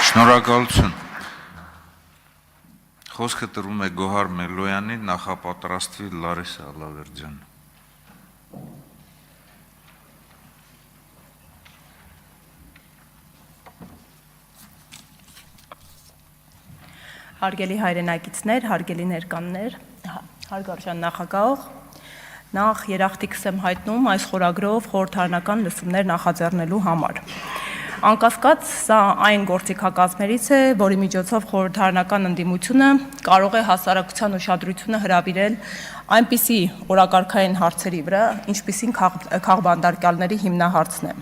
Շնորհակալություն։ Խոսքը տրվում է Գոհար Մելոյանի, նախապատրաստվի Լարիսա Ալավերդյան։ Հարգելի հայրենակիցներ, հարգելի ներկաններ, հարգարժան նախագահող, նախ երախտիկս եմ հայտնում այս խորագրով խորհրդարանական լսումներ նախաձեռնելու համար։ Անկասկած, սա այն գործիքակազմերից է, որի միջոցով խորհրդարանական ընդդիմությունը կարող է հասարակության ուշադրությունը հրավիրել այնպիսի օրակարգային հարցերի վրա, ինչպիսին քաղբանդարկյալների հիմնահարցն է։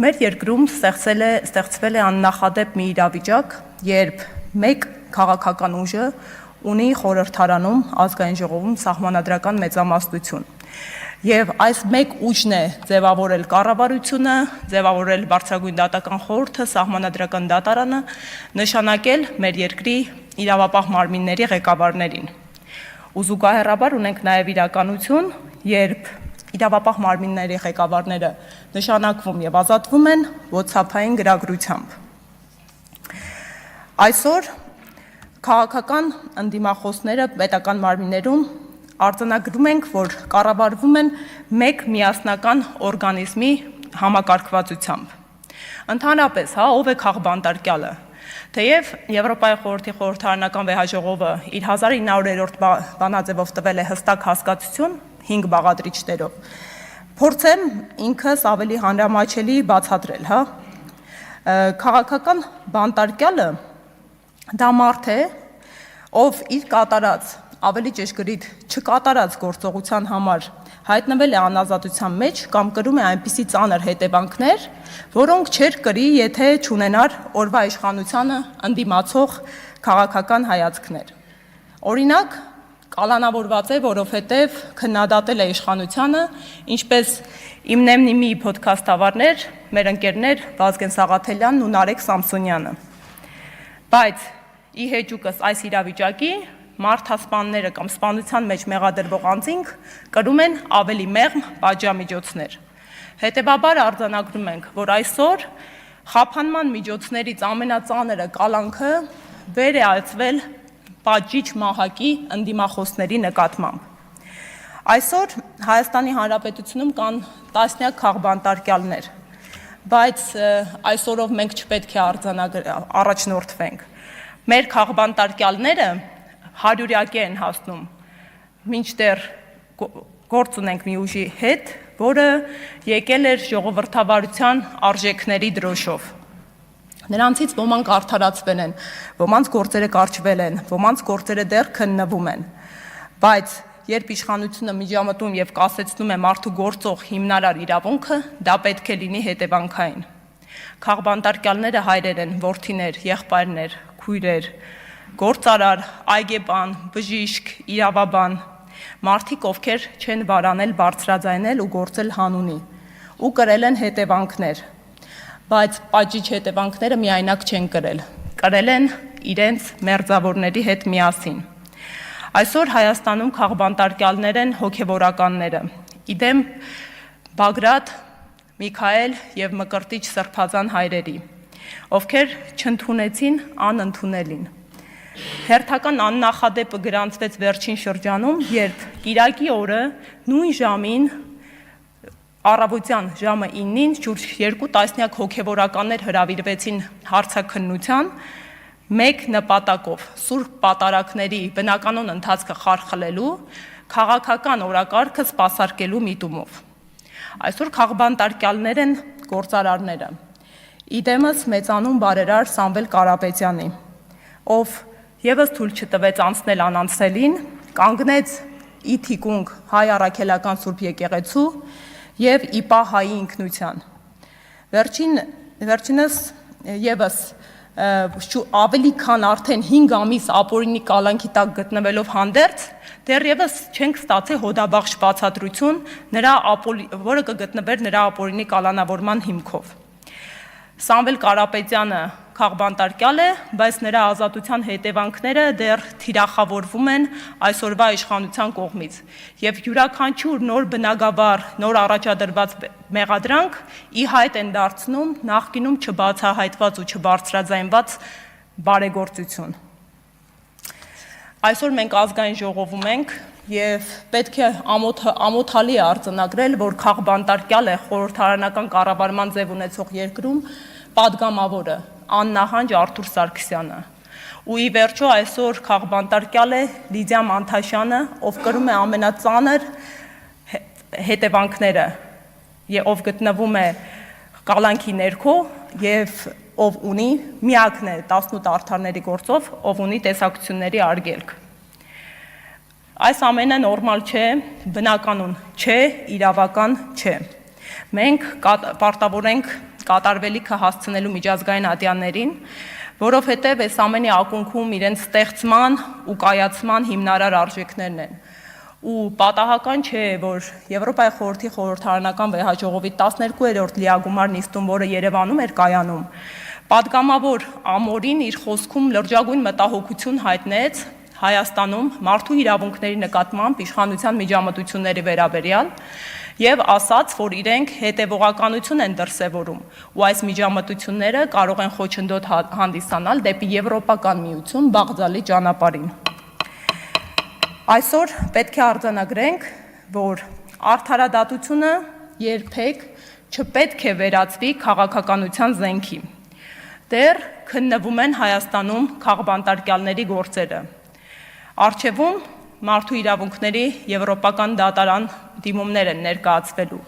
Մեր երկրում ստեղծվել է աննախադեպ մի իրավիճակ, երբ մեկ քաղաքական ուժը ունի խորհրդարանում, ազգային ժողովում սահմանադրական մեծամասնություն։ Եվ այս մեկ ուժն է ձևավորել կառավարությունը, ձևավորել բարձրագույն դատական խորհուրդը, սահմանադրական դատարանը, նշանակել մեր երկրի իրավապահ մարմինների ղեկավարներին։ Ու զուգահեռաբար ունենք նաև իրականություն, երբ իրավապահ մարմինների ղեկավարները նշանակվում եւ ազատվում են WhatsApp-ային գրագրությամբ։ Այսօր քաղաքական ընդդիմախոսները պետական մարմիններում արձանագրում ենք, որ կառավարվում են մեկ միասնական օրգանիզմի համակարգվածությամբ։ Ընդհանրապես, ով է քաղբանդարկյալը։ Թեև Եվրոպայի խորհրդի խորհրդարանական վեհաժողովը իր 1900-րդ բանաձևով տվել է հստակ հասկացություն 5 բաղադրիչներով, փորձեմ ինքս ավելի հանրամատչելի բացատրել, Քաղաքական բանտարկյալը դա մարդ է, ով իր կատարած, ավելի ճշգրիտ չկատարած գործողության համար հայտնվել է անազատության մեջ կամ կրում է այնպիսի ծանր հետևանքներ, որոնք չէր կրի, եթե չունենար օրվա իշխանությանը ընդդիմացող քաղաքական հայացքներ։ Օրինակ, կալանավորված է, որովհետև քննադատել է իշխանությանը, ինչպես իմ նեմնիմի փոդքասթավարներ, մեր ընկերներ Վազգեն Սաղաթելյանն ու Նարեկ Սամսոնյանը։ Բայց ի հեճուկս այս իրավիճակի մարդասպանները կամ սպանության մեջ մեղադրվող անձինք կրում են ավելի մեղմ պատժամիջոցներ։ Հետևաբար արձանագրում ենք, որ այսօր խափանման միջոցներից ամենածանրը կալանքը վեր է այցվել պատժիչ մահակի ընդդիմախոսների նկատմամբ։ Այսօր Հայաստանի Հանրապետությունում կան տասնյակ քաղբանդարկյալներ, բայց այսօրով մենք չպետք է առաջնորդվենք։ Մեր քաղբանդարկյալները հարյուրյակի են հասնում, մինչդեռ գործ ունենք մի ուժի հետ, որը եկել էր ժողովրդավարության արժեքների դրոշով։ Նրանցից ոմանք արդարացվել են, ոմանց գործերը կարճվել են, ոմանց գործերը դեռ քննվում են, բայց երբ իշխանությունը միջամտում եւ կասեցնում է մարդու գործող հիմնարար իրավունքը, դա պետք է լինի հետևանքային։ Քաղբանդարկյալները հայրեր են, որդիներ, եղբայրներ, քույրեր, գործարար, այգեբան, բժիշկ, իրավաբան, մարդիկ, ովքեր չեն վարանել, բարձրաձայնել ու գործել հանունի ու կրել են հետևանքներ, բայց պատժիչ հետևանքները միայնակ չեն կրել են իրենց մերձավորների հետ միասին։ Այսօր Հայաստանում քաղբանդարկյալներ են հոգևորականները, իդեմ Բագրատ, Միքայել եւ Մկրտիչ Սրբազան հայրերի, ովքեր չընդունեցին անընդունելին։ Հերթական աննախադեպը գրանցվեց վերջին շրջանում, երբ Կիրակի օրը նույն ժամին առավոտյան ժամը 9-ին շուրջ 2 տասնյակ հոգևորականներ հրավիրվեցին հարցաքննության մեկ նպատակով՝ սուրբ պատարագների բնականոն ընթացքը խարխլելու, քաղաքական օրակարգը սպասարկելու միտումով։ Այսօր քաղբանդարկյալներ են գործարարները։ Իդեմս մեծանուն բարերար Սամվել Կարապետյանի, ով եւս թույլ չտվեց անցնել անանցելին, կանգնեց ի թիկունք հայ առաքելական Սուրբ եկեղեցու եւ իպա հայի ինքնության։ Վերջինս եւս ավելի քան արդեն 5 ամիս ապօրինի կալանքի տակ գտնվելով հանդերձ, դեռևս չենք ստացել հոդաբաշխ բացատրություն, որը կգտնվեր նրա ապօրինի կալանավորման հիմքով։ Սամվել Կարապետյանը քաղբանդարկյալ է, բայց նրա ազատության հետևանքները դեռ թիրախավորվում են այսօրվա իշխանության կողմից եւ յուրաքանչյուր նոր բնագավառ, նոր առաջադրված մեղադրանք ի հայտ են դարձնում նախկինում չբացահայտված ու չբարձրաձայնված բարեգործություն։ Այսօր մենք ազգային ժողովում ենք եւ պետք է ամոթալի արձանագրել, որ քաղբանտարկյալ է խորհրդարանական կառավարման ձև ունեցող երկրում падգամավորը աննահանջ Արթուր Սարգսյանը։ Ու ի վերջո այսօր քաղբանտարկյալ է Լիդիա Մանթաշյանը, ով կրում է ամենածանր հետևանքները եւ ով գտնվում է կալանքի ներքո եւ ով ունի միակն է 18 արդարների գործով, ով ունի տեսակցությունների արգելք։ Այս ամենը նորմալ չէ, բնականon չէ, իրավական չէ։ Մենք պարտավոր ենք կատարվելիքը հասցնելու միջազգային ատյաններին, որովհետև այս ամենի ակունքում իրենց ստեղծման ու կայացման հիմնարար արժեքներն են։ Ու պատահական չէ, որ Եվրոպայի խորհրդի խորհրդարանական վեհաժողովի 12-րդ լիագումար նիստում, որը Երևանում էր կայանում, падգամավոր Ամորին իր խոսքում լրջագույն մտահոգություն հայտնեց Հայաստանում մարդու իրավունքների նկատմամբ իշխանության միջամտությունների վերաբերյալ եւ ասաց, որ իրենք հետեւողականություն են դրսեւորում ու այս միջամտությունները կարող են խոչընդոտ հանդիսանալ դեպի Եվրոպական միություն բաղձալի ճանապարհին։ Այսօր պետք է արձանագրենք, որ արդարադատությունը երբեք չպետք է վերածվի քաղաքականության զենքի։ Դեռ քննվում են Հայաստանում քաղբանտարկյալների գործերը։ Արչևում մարդու իրավունքների եվրոպական դատարան դիմումներ են ներկայացվելու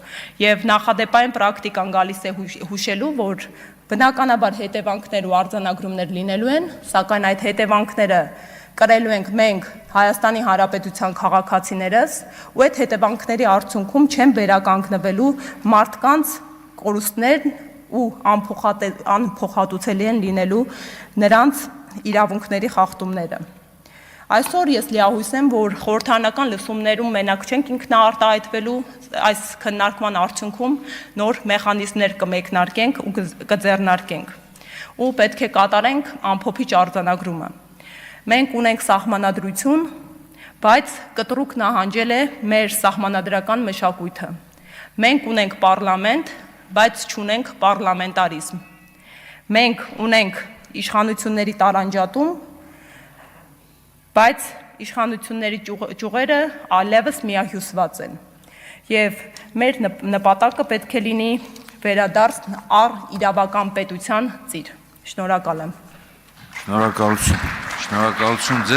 եւ նախադեպային պրակտիկան գալիս է հուշելու, որ բնականաբար հետևանքներ ու արձանագրումներ լինելու են, սակայն այդ հետևանքները կրելու ենք մենք Հայաստանի Հանրապետության քաղաքացիներս ու այդ հետևանքների արդյունքում չեն վերականգնվելու մարդկանց կորուստներն ու անփոխհատուցելի են լինելու նրանց իրավունքների խախտումները։ Այսօր ես լիահույս եմ, որ խորհրդարանական լսումներում մենակ չենք ինքնաարտահայտվելու, այս քննարկման արդյունքում նոր մեխանիզմներ կմեկնարկենք ու կձեռնարկենք։ Ու պետք է կատարենք ամփոփիչ արձանագրումը։ Մենք ունենք սահմանադրություն, բայց կտրուկ նահանջել է մեր սահմանադրական մշակույթը։ Մենք ունենք պարլամենտ, բայց չունենք պարլամենտարիզմ։ Մենք ունենք իշխանությունների տարանջատում, բայց իշխանությունների ճյուղերը այլևս միահյուսված են։ Եվ մեր նպատակը պետք է լինի վերադարձ առ իրավական պետության ծիր։ Շնորհակալ եմ։ Շնորհակալություն ձեզ։